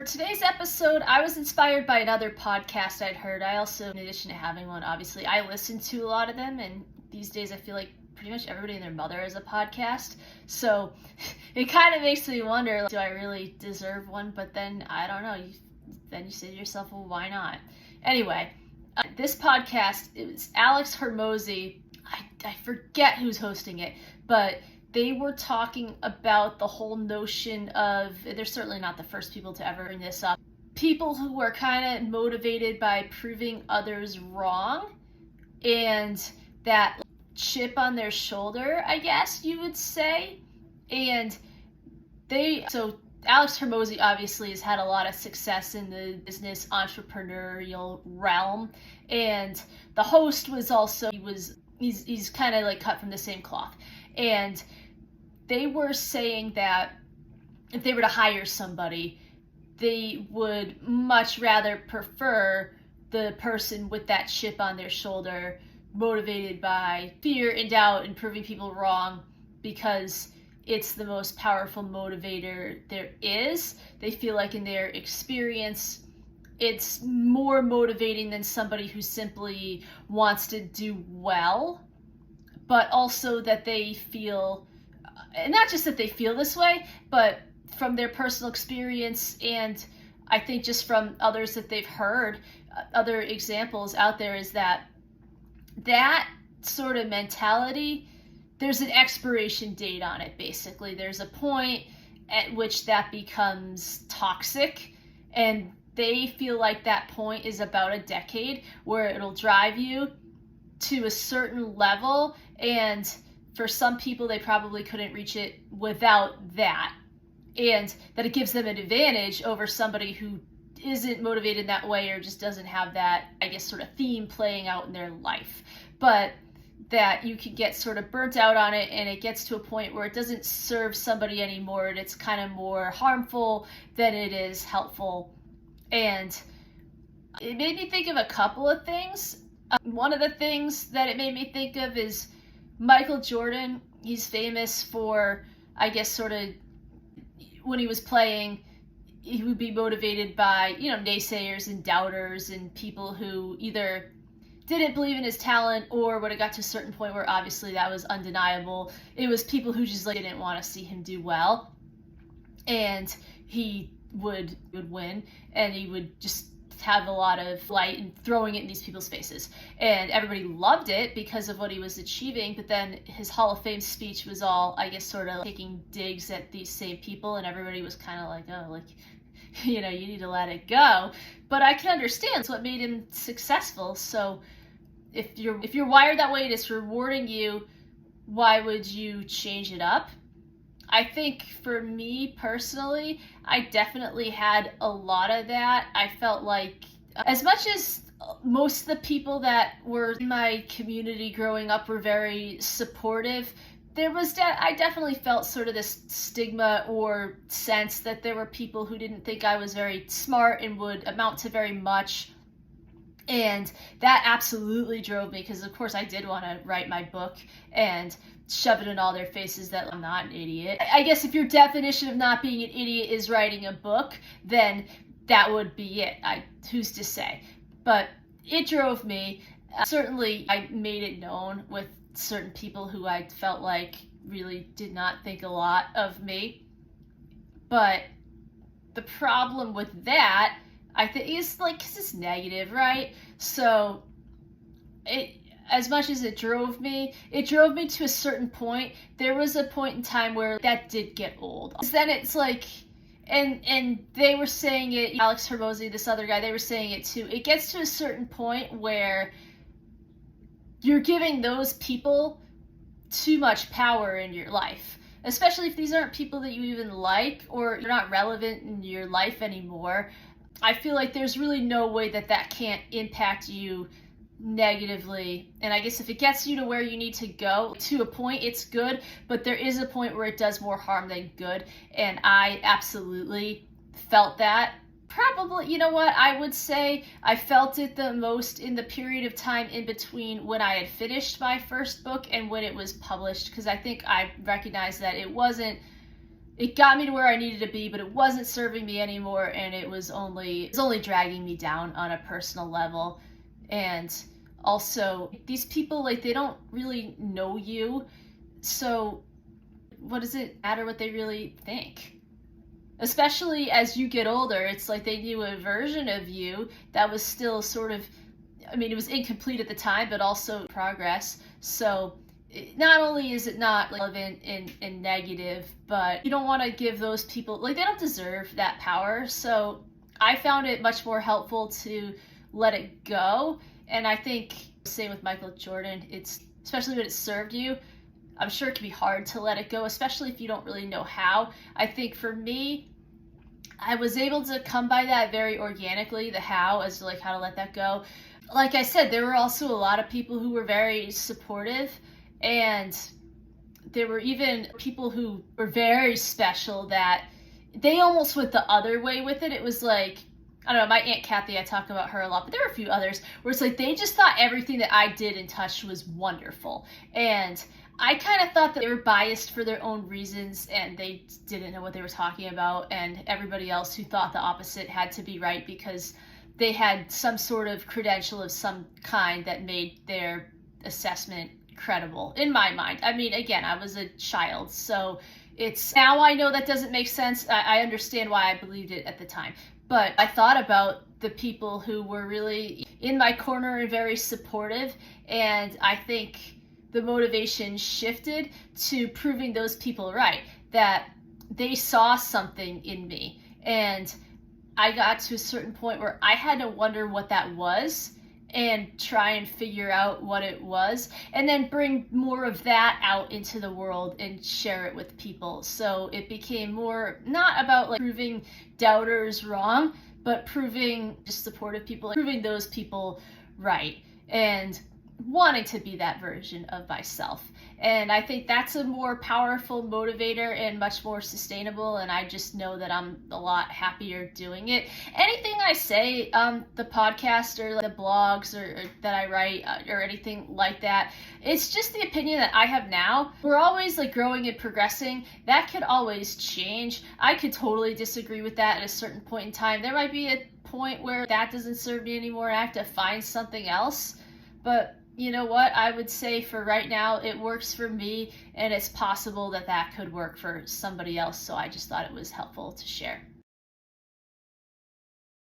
For today's episode, I was inspired by another podcast I'd heard. I also, in addition to having one, obviously, I listen to a lot of them, and these days I feel like pretty much everybody and their mother has a podcast. So it kind of makes me wonder, do I really deserve one? But then, I don't know, then you say to yourself, well, why not? Anyway, this podcast, it was Alex Hormozi. I forget who's hosting it, but they were talking about the whole notion of, they're certainly not the first people to ever bring this up, people who are kind of motivated by proving others wrong, and that chip on their shoulder, I guess you would say. And so Alex Hormozi obviously has had a lot of success in the business entrepreneurial realm, and the host was also, he's kind of like cut from the same cloth. And they were saying that if they were to hire somebody, they would much rather prefer the person with that chip on their shoulder, motivated by fear and doubt and proving people wrong, because it's the most powerful motivator there is. They feel like in their experience, it's more motivating than somebody who simply wants to do well, but also that they feel, and not just that they feel this way, but from their personal experience, and I think just from others that they've heard, other examples out there, is that sort of mentality, there's an expiration date on it, basically. There's a point at which that becomes toxic, and they feel like that point is about a decade, where it'll drive you to a certain level, and for some people they probably couldn't reach it without that, and that it gives them an advantage over somebody who isn't motivated that way or just doesn't have that, I guess, sort of theme playing out in their life. But that you can get sort of burnt out on it, and it gets to a point where it doesn't serve somebody anymore, and it's kind of more harmful than it is helpful. And it made me think of a couple of things. One of the things that it made me think of is Michael Jordan. He's famous for, I guess, sort of, when he was playing, he would be motivated by, naysayers and doubters and people who either didn't believe in his talent, or when it got to a certain point where obviously that was undeniable, it was people who just didn't want to see him do well. And he would win, and he would just have a lot of light and throwing it in these people's faces, and everybody loved it because of what he was achieving. But then his Hall of Fame speech was all, I guess, sort of taking digs at these same people, and everybody was kind of like, oh, like, you need to let it go. But I can understand, it's what made him successful. So if you're wired that way and it's rewarding you, why would you change it up? I think for me personally, I definitely had a lot of that. I felt like, as much as most of the people that were in my community growing up were very supportive, I definitely felt sort of this stigma or sense that there were people who didn't think I was very smart and would amount to very much. And that absolutely drove me, because of course I did want to write my book and shove it in all their faces that I'm not an idiot. I guess if your definition of not being an idiot is writing a book, then that would be it. Who's to say? But it drove me. Certainly I made it known with certain people who I felt like really did not think a lot of me. But the problem with that, I think, is like, 'cause it's negative, right? So as much as it drove me to a certain point. There was a point in time where that did get old. Then it's like, and they were saying it, Alex Hormozi, this other guy, they were saying it too. It gets to a certain point where you're giving those people too much power in your life, especially if these aren't people that you even like, or you're not relevant in your life anymore. I feel like there's really no way that can't impact you negatively. And I guess if it gets you to where you need to go, to a point, it's good, but there is a point where it does more harm than good. And I absolutely felt that. Probably, I would say I felt it the most in the period of time in between when I had finished my first book and when it was published, because I think I recognized that it wasn't it got me to where I needed to be, but it wasn't serving me anymore, and it was only dragging me down on a personal level. And also, these people, like, they don't really know you, so what does it matter what they really think? Especially as you get older, it's like they knew a version of you that was still sort of, I mean, it was incomplete at the time, but also progress. So not only is it not relevant and negative, but you don't want to give those people, like, they don't deserve that power. So I found it much more helpful to let it go. And I think, same with Michael Jordan, it's, especially when it served you, I'm sure it can be hard to let it go, especially if you don't really know how. I think for me, I was able to come by that very organically, the how, as to like how to let that go. Like I said, there were also a lot of people who were very supportive, and there were even people who were very special that they almost went the other way with it. It was like, I don't know, my Aunt Kathy, I talk about her a lot, but there were a few others where it's like they just thought everything that I did and touched was wonderful. And I kind of thought that they were biased for their own reasons, and they didn't know what they were talking about, and everybody else who thought the opposite had to be right because they had some sort of credential of some kind that made their assessment credible, in my mind. I mean, again, I was a child, so it's, now I know that doesn't make sense. I understand why I believed it at the time. But I thought about the people who were really in my corner and very supportive, and I think the motivation shifted to proving those people right, that they saw something in me. And I got to a certain point where I had to wonder what that was and try and figure out what it was, and then bring more of that out into the world and share it with people. So it became more not about like proving doubters wrong, but proving just supportive people, proving those people right, and wanting to be that version of myself. And I think that's a more powerful motivator and much more sustainable, and I just know that I'm a lot happier doing it. Anything I say on the podcast or the blogs or that I write or anything like that, it's just the opinion that I have now. We're always like growing and progressing. That could always change. I could totally disagree with that at a certain point in time. There might be a point where that doesn't serve me anymore and I have to find something else. But you know what? I would say for right now, it works for me, and it's possible that that could work for somebody else. So I just thought it was helpful to share.